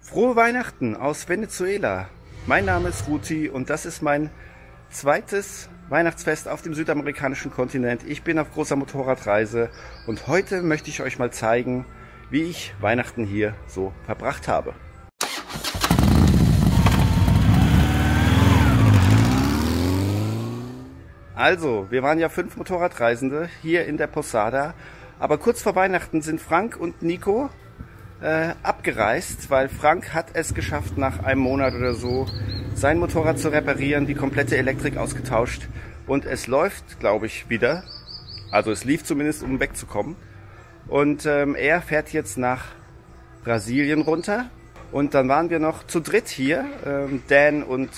Frohe Weihnachten aus Venezuela. Mein Name ist Ruti und das ist mein zweites Weihnachtsfest auf dem südamerikanischen Kontinent. Ich bin auf großer Motorradreise und heute möchte ich euch mal zeigen, wie ich Weihnachten hier so verbracht habe. Also, wir waren ja 5 Motorradreisende hier in der Posada, aber kurz vor Weihnachten sind Frank und Nico abgereist, weil Frank hat es geschafft, nach einem Monat oder so sein Motorrad zu reparieren, die komplette Elektrik ausgetauscht und es läuft, glaube ich, wieder. Also es lief zumindest, um wegzukommen. Und er fährt jetzt nach Brasilien runter und dann waren wir noch zu dritt hier, Dan und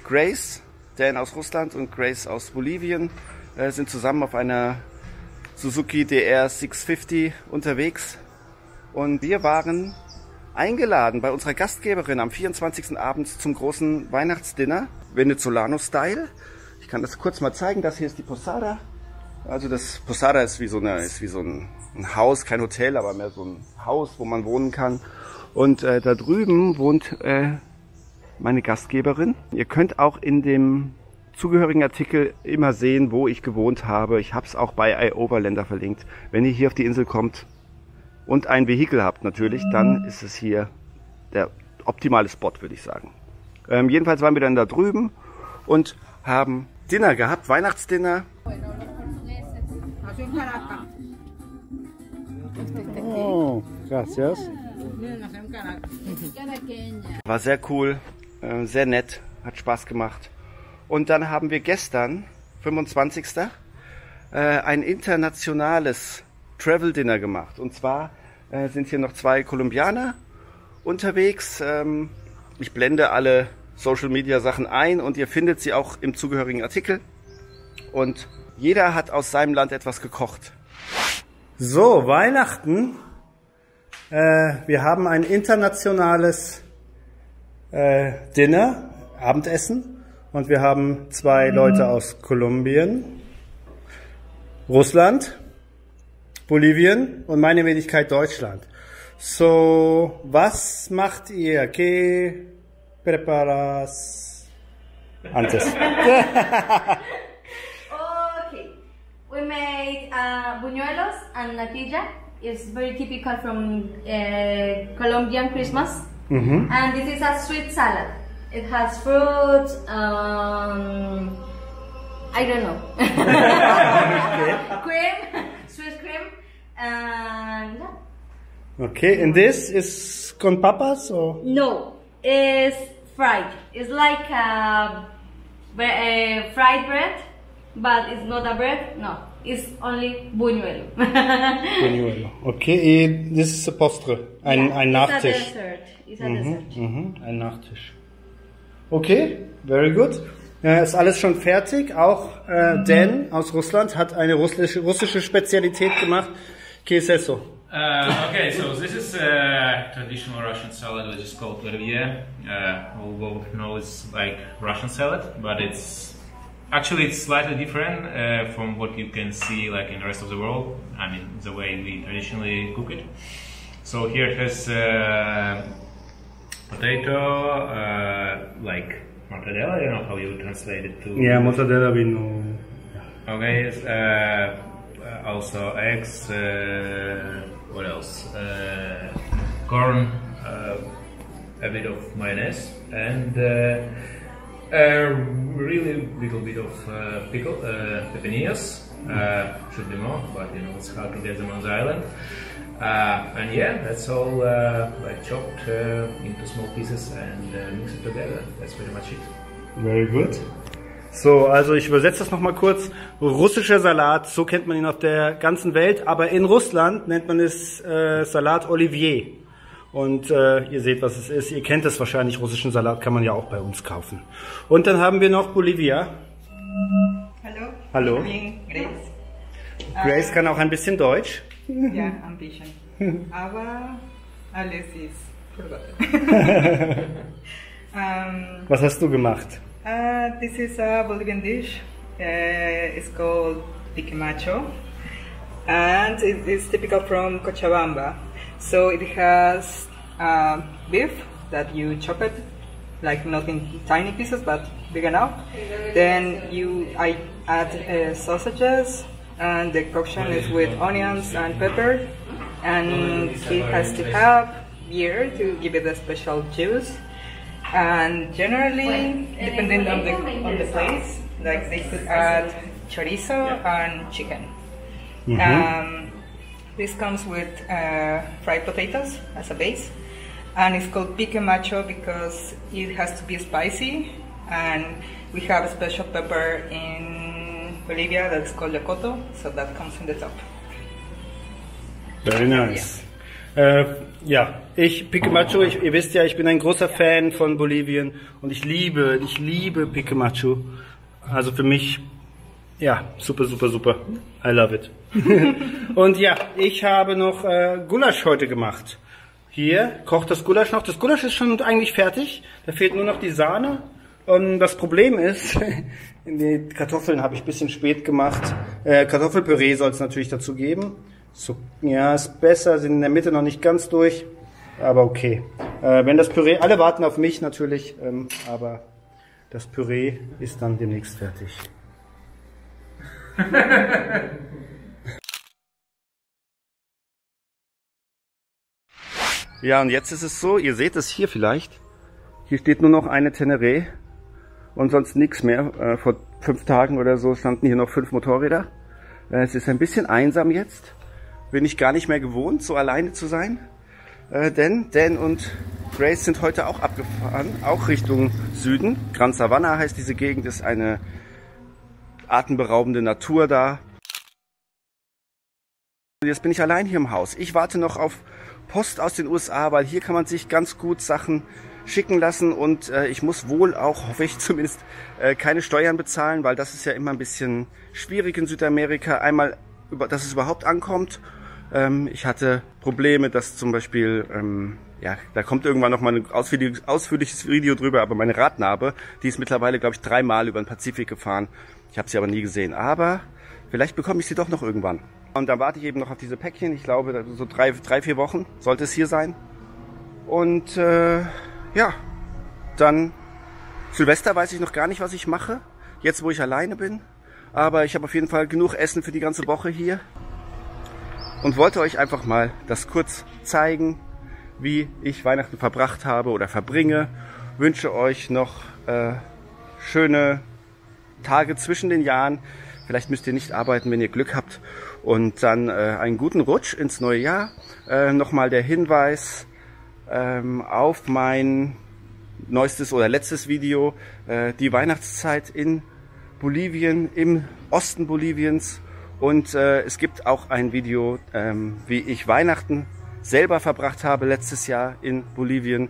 Grace. Dan aus Russland und Grace aus Bolivien sind zusammen auf einer Suzuki DR 650 unterwegs. Und wir waren eingeladen bei unserer Gastgeberin am 24. abends zum großen Weihnachtsdinner, Venezolano-Style. Ich kann das kurz mal zeigen, das hier ist die Posada. Also das Posada ist wie so ein Haus, kein Hotel, aber mehr so ein Haus, wo man wohnen kann. Und da drüben wohnt meine Gastgeberin. Ihr könnt auch in dem zugehörigen Artikel immer sehen, wo ich gewohnt habe. Ich habe es auch bei iOverlander verlinkt. Wenn ihr hier auf die Insel kommt und ein Vehikel habt natürlich, dann ist es hier der optimale Spot, würde ich sagen. Jedenfalls waren wir dann da drüben und haben Dinner gehabt, Weihnachtsdinner. Oh, gracias. War sehr cool, sehr nett, hat Spaß gemacht. Und dann haben wir gestern, 25. Ein internationales Travel Dinner gemacht. Und zwar sind hier noch 2 Kolumbianer unterwegs. Ich blende alle Social Media Sachen ein und ihr findet sie auch im zugehörigen Artikel. Und jeder hat aus seinem Land etwas gekocht. So, Weihnachten. Wir haben ein internationales Dinner, Abendessen. Und wir haben 2 Leute aus Kolumbien, Russland, Bolivien und meine Wenigkeit Deutschland. So, was macht ihr? ¿Qué preparas antes? Okay, we made buñuelos and natilla. It's very typical from Colombian Christmas. And this is a sweet salad. It has fruit, I don't know, cream, sweet cream, and yeah. Okay, and this is con papas or? No, it's fried. It's like a fried bread, but it's not a bread. No, it's only buñuelo. Buñuelo. Okay, this is a postre, ein Nachtisch. It's a dessert. It's a dessert. Ein Nachtisch. Okay, very good. Ist alles schon fertig. Auch Dan aus Russland hat eine russische Spezialität gemacht. ¿Qué es eso? Okay, so this is a traditional Russian salad which is called vervier. All both know it's like Russian salad, but it's slightly different from what you can see like in the rest of the world. I mean, the way we traditionally cook it. So here it has potato, like mortadella. I don't know how you translate it to. Yeah, mortadella we know. Okay, also eggs. What else? Corn, a bit of mayonnaise, and a really little bit of pickle, pepinillos. Should be more, but you know it's hard to get them on the island. And yeah, that's all like chopped into small pieces and mix it together. That's pretty much it. Very good. So, also ich übersetze das nochmal kurz. Russischer Salat, so kennt man ihn auf der ganzen Welt, aber in Russland nennt man es Salat Olivier. Und ihr seht, was es ist. Ihr kennt es wahrscheinlich, russischen Salat kann man ja auch bei uns kaufen. Und dann haben wir noch Bolivia. Hallo. Hallo. Ich bin Grace. Grace kann auch ein bisschen Deutsch. Ja, ein bisschen. Aber alles ist forgotten. Was hast du gemacht? This is a Bolivian dish. It's called pique macho, and it is typical from Cochabamba. So it has beef that you chop it, like not in tiny pieces but big enough. Then I add sausages, and the coction is with onions and pepper, and it has to have beer to give it a special juice. And generally, depending on the place, like they could add chorizo and chicken. This comes with fried potatoes as a base, and it's called pique macho because it has to be spicy, and we have a special pepper in Bolivia that's called locoto, so that comes in the top. Very nice. Ja, Pique Macho, ihr wisst ja, ich bin ein großer Fan von Bolivien und ich liebe Pique Macho. Also für mich, ja, super, super, super. I love it. Und ja, ich habe noch Gulasch heute gemacht. Hier kocht das Gulasch noch. Das Gulasch ist schon eigentlich fertig. Da fehlt nur noch die Sahne. Und das Problem ist, die Kartoffeln habe ich ein bisschen spät gemacht. Kartoffelpüree soll es natürlich dazu geben. So, ja, ist besser, sind in der Mitte noch nicht ganz durch, aber okay. Wenn das Püree, alle warten auf mich natürlich, aber das Püree ist dann demnächst fertig. Ja, und jetzt ist es so, ihr seht es hier vielleicht, hier steht nur noch eine Teneré und sonst nichts mehr. Vor 5 Tagen oder so standen hier noch 5 Motorräder. Es ist ein bisschen einsam jetzt. Bin ich gar nicht mehr gewohnt, so alleine zu sein. Denn Dan und Grace sind heute auch abgefahren, auch Richtung Süden. Gran Sabana heißt diese Gegend, ist eine atemberaubende Natur da. Jetzt bin ich allein hier im Haus. Ich warte noch auf Post aus den USA, weil hier kann man sich ganz gut Sachen schicken lassen und ich muss wohl auch, hoffe ich zumindest, keine Steuern bezahlen, weil das ist ja immer ein bisschen schwierig in Südamerika. Einmal, dass es überhaupt ankommt. Ich hatte Probleme, dass zum Beispiel, ja, da kommt irgendwann noch mal ein ausführliches Video drüber, aber meine Radnabe, die ist mittlerweile, glaube ich, 3-mal über den Pazifik gefahren. Ich habe sie aber nie gesehen, aber vielleicht bekomme ich sie doch noch irgendwann. Und dann warte ich eben noch auf diese Päckchen, ich glaube, so 3-4 Wochen sollte es hier sein. Und ja, dann Silvester weiß ich noch gar nicht, was ich mache, jetzt wo ich alleine bin. Aber ich habe auf jeden Fall genug Essen für die ganze Woche hier. Und wollte euch einfach mal das kurz zeigen, wie ich Weihnachten verbracht habe oder verbringe. Wünsche euch noch schöne Tage zwischen den Jahren. Vielleicht müsst ihr nicht arbeiten, wenn ihr Glück habt. Und dann einen guten Rutsch ins neue Jahr. Nochmal der Hinweis auf mein neuestes oder letztes Video. Die Weihnachtszeit in Bolivien, im Osten Boliviens. Und es gibt auch ein Video, wie ich Weihnachten selber verbracht habe letztes Jahr in Bolivien.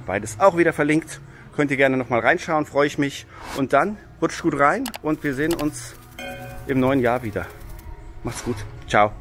Beides auch wieder verlinkt. Könnt ihr gerne nochmal reinschauen, freue ich mich. Und dann rutscht gut rein und wir sehen uns im neuen Jahr wieder. Macht's gut. Ciao.